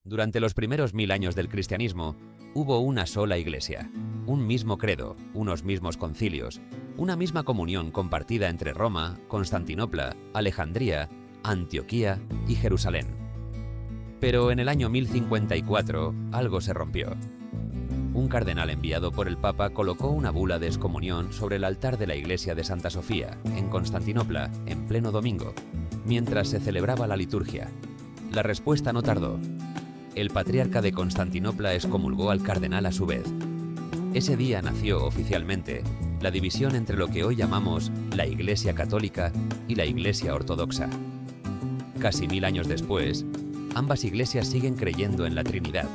Durante los primeros 1000 años del cristianismo, hubo una sola iglesia, un mismo credo, unos mismos concilios, una misma comunión compartida entre Roma, Constantinopla, Alejandría, Antioquía y Jerusalén. Pero en el año 1054 algo se rompió. Un cardenal enviado por el Papa colocó una bula de excomunión sobre el altar de la iglesia de Santa Sofía, en Constantinopla, en pleno domingo, mientras se celebraba la liturgia. La respuesta no tardó. El patriarca de Constantinopla excomulgó al cardenal a su vez. Ese día nació oficialmente la división entre lo que hoy llamamos la Iglesia Católica y la Iglesia Ortodoxa. Casi 1000 años después, ambas iglesias siguen creyendo en la Trinidad,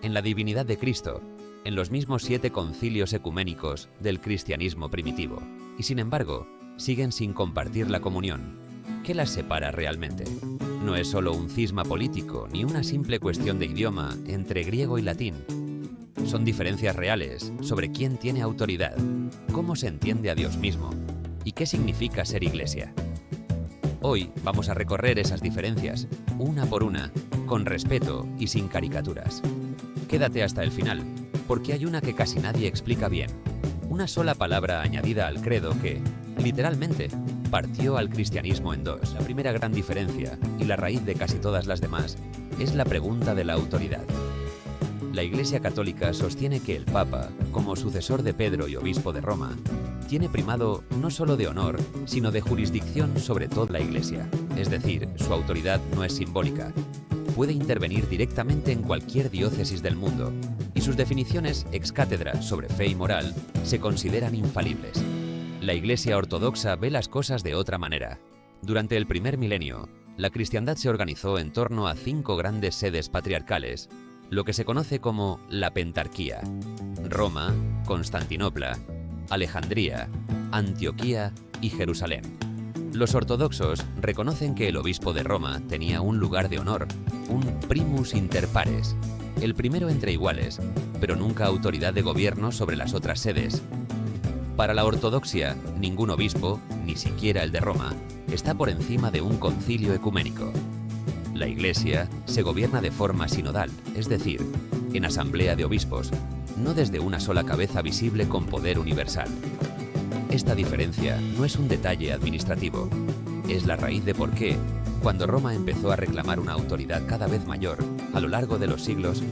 en la divinidad de Cristo, en los mismos 7 concilios ecuménicos del cristianismo primitivo, y sin embargo, siguen sin compartir la comunión. ¿Qué las separa realmente? No es solo un cisma político ni una simple cuestión de idioma entre griego y latín. Son diferencias reales sobre quién tiene autoridad, cómo se entiende a Dios mismo y qué significa ser iglesia. Hoy vamos a recorrer esas diferencias, una por una, con respeto y sin caricaturas. Quédate hasta el final, porque hay una que casi nadie explica bien. Una sola palabra añadida al credo que, literalmente, partió al cristianismo en dos. La primera gran diferencia, y la raíz de casi todas las demás, es la pregunta de la autoridad. La Iglesia Católica sostiene que el Papa, como sucesor de Pedro y obispo de Roma, tiene primado no solo de honor, sino de jurisdicción sobre toda la Iglesia. Es decir, su autoridad no es simbólica. Puede intervenir directamente en cualquier diócesis del mundo, y sus definiciones ex cátedra sobre fe y moral se consideran infalibles. La Iglesia Ortodoxa ve las cosas de otra manera. Durante el primer milenio, la cristiandad se organizó en torno a 5 grandes sedes patriarcales, lo que se conoce como la Pentarquía: Roma, Constantinopla, Alejandría, Antioquía y Jerusalén. Los ortodoxos reconocen que el obispo de Roma tenía un lugar de honor, un primus inter pares, el primero entre iguales, pero nunca autoridad de gobierno sobre las otras sedes. Para la ortodoxia, ningún obispo, ni siquiera el de Roma, está por encima de un concilio ecuménico. La Iglesia se gobierna de forma sinodal, es decir, en asamblea de obispos, no desde una sola cabeza visible con poder universal. Esta diferencia no es un detalle administrativo, es la raíz de por qué, cuando Roma empezó a reclamar una autoridad cada vez mayor a lo largo de los siglos,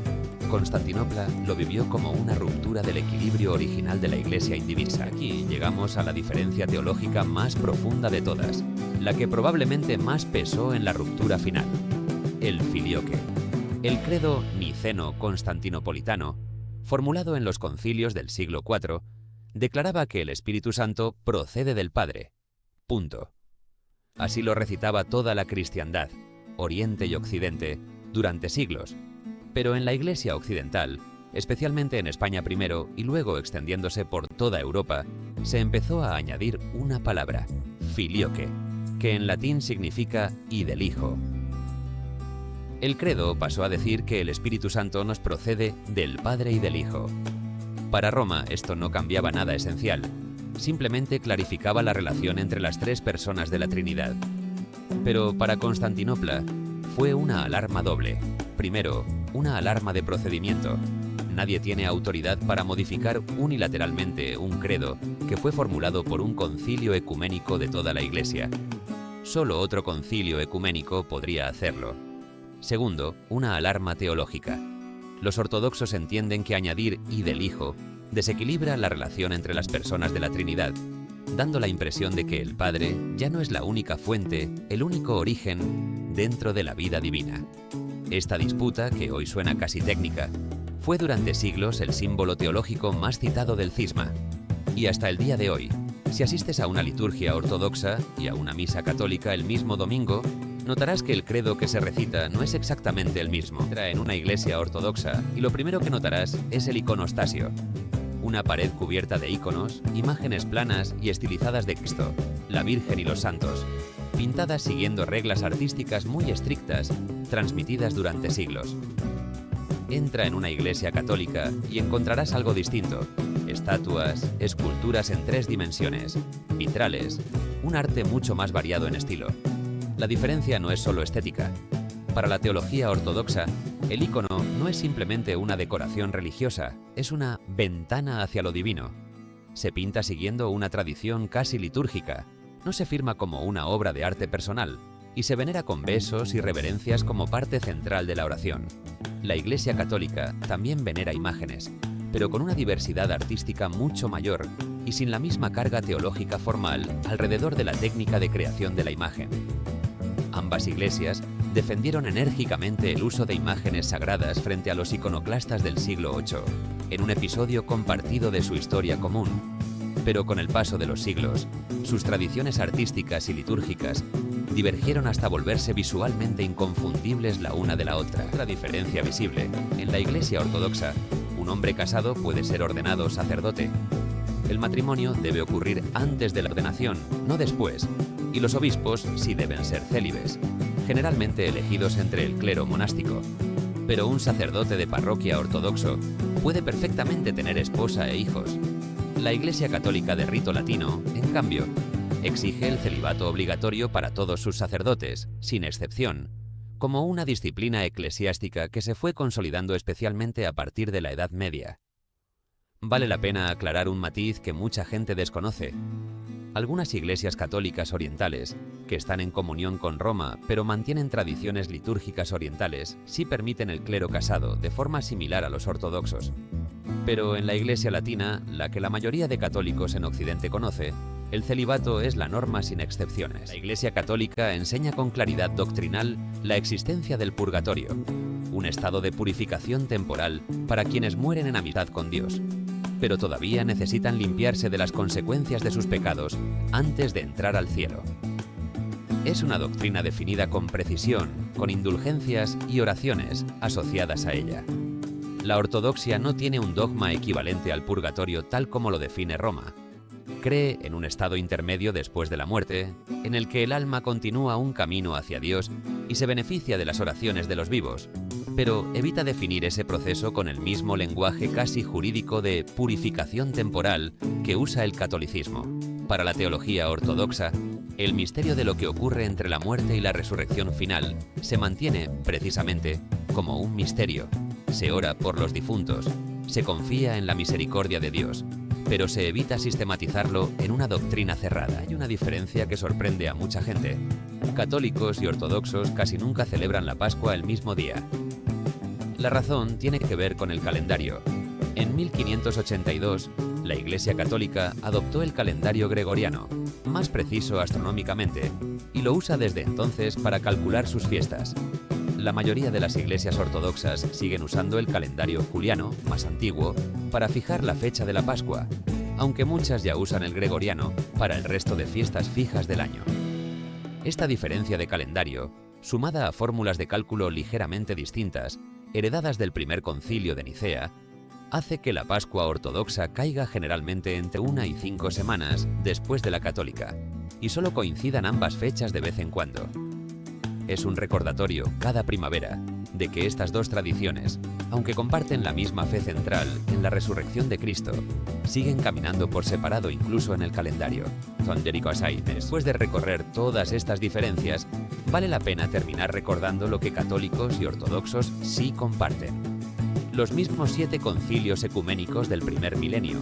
Constantinopla lo vivió como una ruptura del equilibrio original de la Iglesia indivisa. Aquí llegamos a la diferencia teológica más profunda de todas, la que probablemente más pesó en la ruptura final: el filioque. El credo niceno-constantinopolitano, formulado en los concilios del siglo IV, declaraba que el Espíritu Santo procede del Padre. Punto. Así lo recitaba toda la cristiandad, Oriente y Occidente, durante siglos. Pero en la Iglesia occidental, especialmente en España primero y luego extendiéndose por toda Europa, se empezó a añadir una palabra: filioque, que en latín significa «y del Hijo». El credo pasó a decir que el Espíritu Santo nos procede del Padre y del Hijo. Para Roma esto no cambiaba nada esencial, simplemente clarificaba la relación entre las 3 personas de la Trinidad. Pero para Constantinopla fue una alarma doble. Primero, una alarma de procedimiento. Nadie tiene autoridad para modificar unilateralmente un credo que fue formulado por un concilio ecuménico de toda la Iglesia. Solo otro concilio ecuménico podría hacerlo. Segundo, una alarma teológica. Los ortodoxos entienden que añadir «y del Hijo» desequilibra la relación entre las personas de la Trinidad, dando la impresión de que el Padre ya no es la única fuente, el único origen dentro de la vida divina. Esta disputa, que hoy suena casi técnica, fue durante siglos el símbolo teológico más citado del cisma. Y hasta el día de hoy, si asistes a una liturgia ortodoxa y a una misa católica el mismo domingo, notarás que el credo que se recita no es exactamente el mismo. Entra en una iglesia ortodoxa y lo primero que notarás es el iconostasio. Una pared cubierta de iconos, imágenes planas y estilizadas de Cristo, la Virgen y los santos, pintadas siguiendo reglas artísticas muy estrictas, transmitidas durante siglos. Entra en una iglesia católica y encontrarás algo distinto: estatuas, esculturas en 3 dimensiones, vitrales, un arte mucho más variado en estilo. La diferencia no es solo estética. Para la teología ortodoxa, El icono no es simplemente una decoración religiosa, es una ventana hacia lo divino. Se pinta siguiendo una tradición casi litúrgica, no se firma como una obra de arte personal y se venera con besos y reverencias como parte central de la oración. La Iglesia Católica también venera imágenes, pero con una diversidad artística mucho mayor y sin la misma carga teológica formal alrededor de la técnica de creación de la imagen. Ambas iglesias defendieron enérgicamente el uso de imágenes sagradas frente a los iconoclastas del siglo VIII, en un episodio compartido de su historia común. Pero con el paso de los siglos, sus tradiciones artísticas y litúrgicas divergieron hasta volverse visualmente inconfundibles la una de la otra. La diferencia visible: en la Iglesia ortodoxa, un hombre casado puede ser ordenado sacerdote. El matrimonio debe ocurrir antes de la ordenación, no después, y los obispos sí deben ser célibes, generalmente elegidos entre el clero monástico. Pero un sacerdote de parroquia ortodoxo puede perfectamente tener esposa e hijos. La Iglesia Católica de rito latino, en cambio, exige el celibato obligatorio para todos sus sacerdotes, sin excepción, como una disciplina eclesiástica que se fue consolidando especialmente a partir de la Edad Media. Vale la pena aclarar un matiz que mucha gente desconoce. Algunas iglesias católicas orientales, que están en comunión con Roma pero mantienen tradiciones litúrgicas orientales, sí permiten el clero casado de forma similar a los ortodoxos. Pero en la Iglesia latina, la que la mayoría de católicos en Occidente conoce, el celibato es la norma sin excepciones. La Iglesia Católica enseña con claridad doctrinal la existencia del purgatorio, un estado de purificación temporal para quienes mueren en amistad con Dios, pero todavía necesitan limpiarse de las consecuencias de sus pecados antes de entrar al cielo. Es una doctrina definida con precisión, con indulgencias y oraciones asociadas a ella. La ortodoxia no tiene un dogma equivalente al purgatorio tal como lo define Roma. Cree en un estado intermedio después de la muerte, en el que el alma continúa un camino hacia Dios y se beneficia de las oraciones de los vivos, pero evita definir ese proceso con el mismo lenguaje casi jurídico de purificación temporal que usa el catolicismo. Para la teología ortodoxa, el misterio de lo que ocurre entre la muerte y la resurrección final se mantiene, precisamente, como un misterio. Se ora por los difuntos, se confía en la misericordia de Dios, pero se evita sistematizarlo en una doctrina cerrada. Hay una diferencia que sorprende a mucha gente. Católicos y ortodoxos casi nunca celebran la Pascua el mismo día. La razón tiene que ver con el calendario. En 1582, la Iglesia Católica adoptó el calendario gregoriano, más preciso astronómicamente, y lo usa desde entonces para calcular sus fiestas. La mayoría de las iglesias ortodoxas siguen usando el calendario juliano, más antiguo, para fijar la fecha de la Pascua, aunque muchas ya usan el gregoriano para el resto de fiestas fijas del año. Esta diferencia de calendario, sumada a fórmulas de cálculo ligeramente distintas, heredadas del primer concilio de Nicea, hace que la Pascua ortodoxa caiga generalmente entre 1 y 5 semanas después de la católica, y solo coincidan ambas fechas de vez en cuando. Es un recordatorio, cada primavera, de que estas dos tradiciones, aunque comparten la misma fe central en la resurrección de Cristo, siguen caminando por separado incluso en el calendario. Federico Asai. Después de recorrer todas estas diferencias, vale la pena terminar recordando lo que católicos y ortodoxos sí comparten. Los mismos 7 concilios ecuménicos del primer milenio,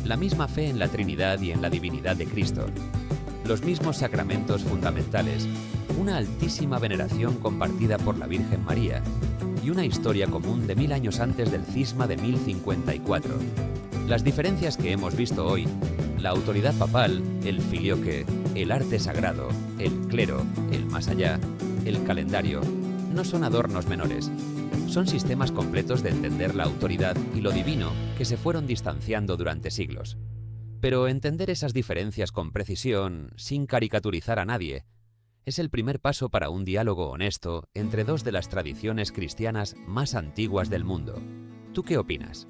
la misma fe en la Trinidad y en la divinidad de Cristo, los mismos sacramentos fundamentales, una altísima veneración compartida por la Virgen María y una historia común de 1000 años antes del cisma de 1054. Las diferencias que hemos visto hoy, la autoridad papal, el filioque, el arte sagrado, el clero, el más allá, el calendario, no son adornos menores. Son sistemas completos de entender la autoridad y lo divino que se fueron distanciando durante siglos. Pero entender esas diferencias con precisión, sin caricaturizar a nadie, es el primer paso para un diálogo honesto entre dos de las tradiciones cristianas más antiguas del mundo. ¿Tú qué opinas?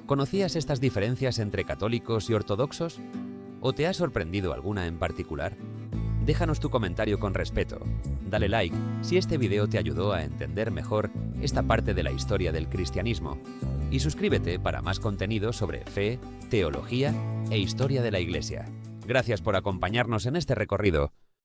¿Conocías estas diferencias entre católicos y ortodoxos? ¿O te ha sorprendido alguna en particular? Déjanos tu comentario con respeto. Dale like si este video te ayudó a entender mejor esta parte de la historia del cristianismo. Y suscríbete para más contenido sobre fe, teología e historia de la Iglesia. Gracias por acompañarnos en este recorrido.